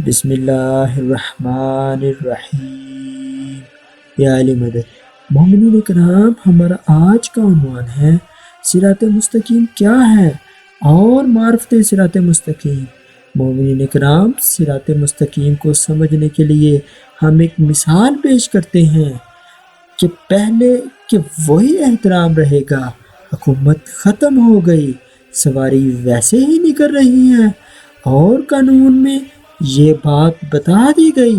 بسم اللہ الرحمن الرحیم۔ یا علی مدد۔ مومنین کرام، ہمارا آج کا عنوان ہے صراط مستقیم کیا ہے اور معرفت صراط مستقیم۔ مومنین کرام، صراط مستقیم کو سمجھنے کے لیے ہم ایک مثال پیش کرتے ہیں کہ پہلے کہ وہی احترام رہے گا، حکومت ختم ہو گئی، سواری ویسے ہی نکل رہی ہے اور قانون میں یہ بات بتا دی گئی،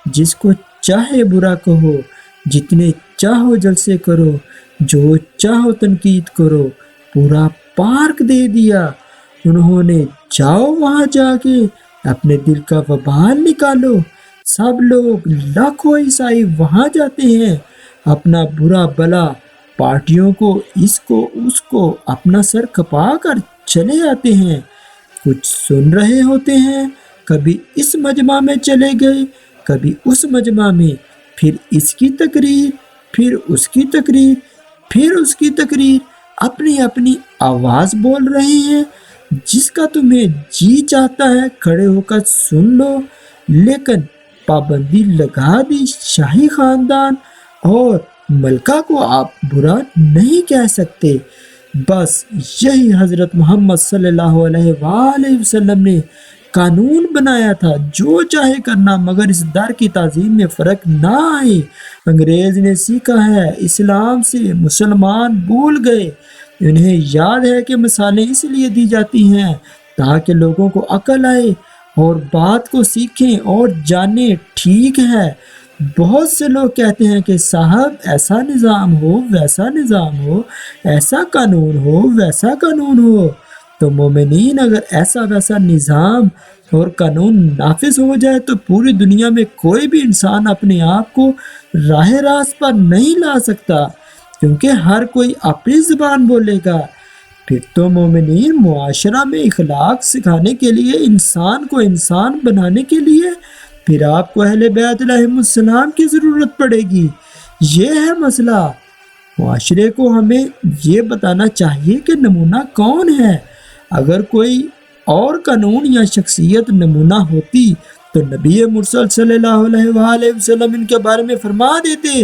جس کو چاہے برا کہو، جتنے چاہو جلسے کرو، جو چاہو تنقید کرو، پورا پارک دے دیا انہوں نے۔ جاؤ وہاں جا کے اپنے دل کا وبال نکالو۔ سب لوگ لاکھوں عیسائی وہاں جاتے ہیں، اپنا برا بلا پارٹیوں کو، اس کو اس کو اپنا سر کھپا کر چلے آتے ہیں۔ کچھ سن رہے ہوتے ہیں، کبھی اس مجمع میں چلے گئے، کبھی اس مجمع میں، پھر اس کی تقریر، پھر اس کی تقریر، پھر اس کی تقریر، اپنی اپنی آواز بول رہے ہیں۔ جس کا تمہیں جی چاہتا ہے کھڑے ہو کر سن لو، لیکن پابندی لگا دی شاہی خاندان اور ملکہ کو آپ برا نہیں کہہ سکتے۔ بس یہی حضرت محمد صلی اللہ علیہ وآلہ وسلم نے قانون بنایا تھا، جو چاہے کرنا، مگر اس در کی تعظیم میں فرق نہ آئے۔ انگریز نے سیکھا ہے، اسلام سے مسلمان بھول گئے۔ انہیں یاد ہے کہ مثالیں اس لیے دی جاتی ہیں تاکہ لوگوں کو عقل آئے اور بات کو سیکھیں اور جانیں۔ ٹھیک ہے، بہت سے لوگ کہتے ہیں کہ صاحب ایسا نظام ہو، ویسا نظام ہو، ایسا قانون ہو، ویسا قانون ہو۔ تو مومنین، اگر ایسا ویسا نظام اور قانون نافذ ہو جائے تو پوری دنیا میں کوئی بھی انسان اپنے آپ کو راہ راست پر نہیں لا سکتا، کیونکہ ہر کوئی اپنی زبان بولے گا۔ پھر تو مومنین، معاشرہ میں اخلاق سکھانے کے لیے، انسان کو انسان بنانے کے لیے، پھر آپ کو اہل بیت علیہم السلام کی ضرورت پڑے گی۔ یہ ہے مسئلہ۔ معاشرے کو ہمیں یہ بتانا چاہیے کہ نمونہ کون ہے۔ اگر کوئی اور قانون یا شخصیت نمونہ ہوتی تو نبی مرسل صلی اللہ علیہ وآلہ وسلم ان کے بارے میں فرما دیتے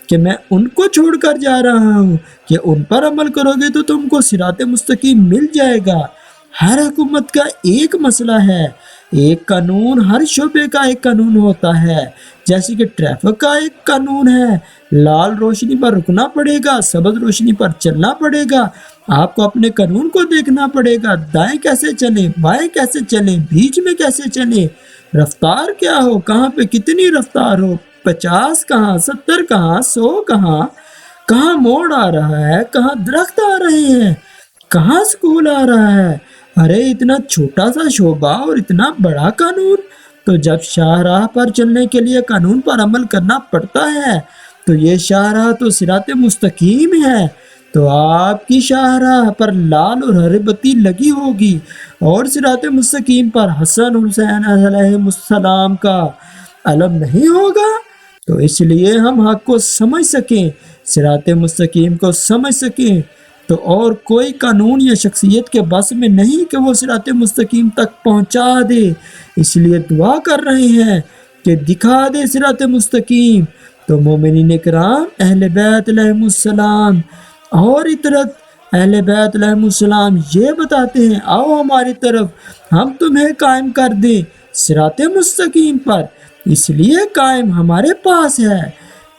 کہ میں ان کو چھوڑ کر جا رہا ہوں، کہ ان پر عمل کرو گے تو تم کو صراط مستقیم مل جائے گا۔ ہر حکومت کا ایک مسئلہ ہے، ایک قانون، ہر شعبے کا ایک قانون ہوتا ہے۔ جیسے کہ ٹریفک کا ایک قانون ہے، لال روشنی پر رکنا پڑے گا، سبز روشنی پر چلنا پڑے گا۔ آپ کو اپنے قانون کو دیکھنا پڑے گا، دائیں کیسے چلیں، بائیں کیسے چلیں، بیچ میں کیسے چلیں، رفتار کیا ہو، کہاں پہ کتنی رفتار ہو، 50 کہاں، 70 کہاں، 100 کہاں، کہاں موڑ آ رہا ہے، کہاں درخت آ رہے ہیں، کہاں سکول آ رہا ہے۔ ارے اتنا چھوٹا سا شعبہ اور اتنا بڑا قانون۔ تو جب شاہراہ پر چلنے کے لیے قانون پر عمل کرنا پڑتا ہے تو یہ شاہراہ تو صراط مستقیم ہے۔ تو آپ کی شاہراہ پر لال اور ہری بتی لگی ہوگی اور صراط مستقیم پر حسن حسین علیہ السلام کا علم نہیں ہوگا۔ تو اس لیے ہم حق کو سمجھ سکیں، صراط مستقیم کو سمجھ سکیں، تو اور کوئی قانون یا شخصیت کے بس میں نہیں کہ وہ صراط مستقیم تک پہنچا دے۔ اس لیے دعا کر رہے ہیں کہ دکھا دے صراط مستقیم۔ تو مومنین کرام، اہل بیت علیہم السلام اور اطرت اہل بیت علیہم السلام یہ بتاتے ہیں، آؤ ہماری طرف، ہم تمہیں قائم کر دیں صراط مستقیم پر۔ اس لیے قائم ہمارے پاس ہے،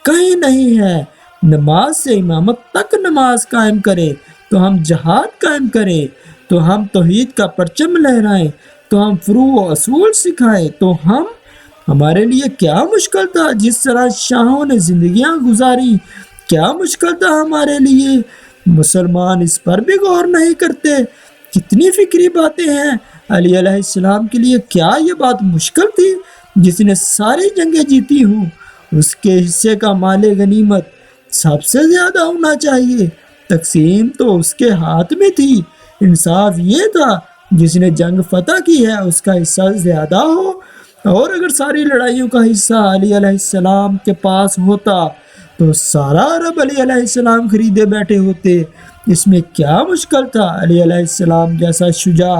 کہیں نہیں ہے۔ نماز سے امامت تک نماز قائم کرے تو ہم جہاد قائم کریں، تو ہم توحید کا پرچم لہرائیں، تو ہم فروع و اصول سکھائیں، تو ہمارے لیے کیا مشکل تھا جس طرح شاہوں نے زندگیاں گزاری، کیا مشکل تھا ہمارے لیے۔ مسلمان اس پر بھی غور نہیں کرتے۔ کتنی فکری باتیں ہیں۔ علی علیہ السلام کے لیے کیا یہ بات مشکل تھی؟ جس نے ساری جنگیں جیتی ہوں، اس کے حصے کا مال غنیمت سب سے زیادہ ہونا چاہیے۔ تقسیم تو اس کے ہاتھ میں تھی۔ انصاف یہ تھا جس نے جنگ فتح کی ہے اس کا حصہ زیادہ ہو، اور اگر ساری لڑائیوں کا حصہ علی علیہ السلام کے پاس ہوتا تو سارا عرب علی علیہ السلام خریدے بیٹھے ہوتے۔ اس میں کیا مشکل تھا؟ علی علیہ السلام جیسا شجاع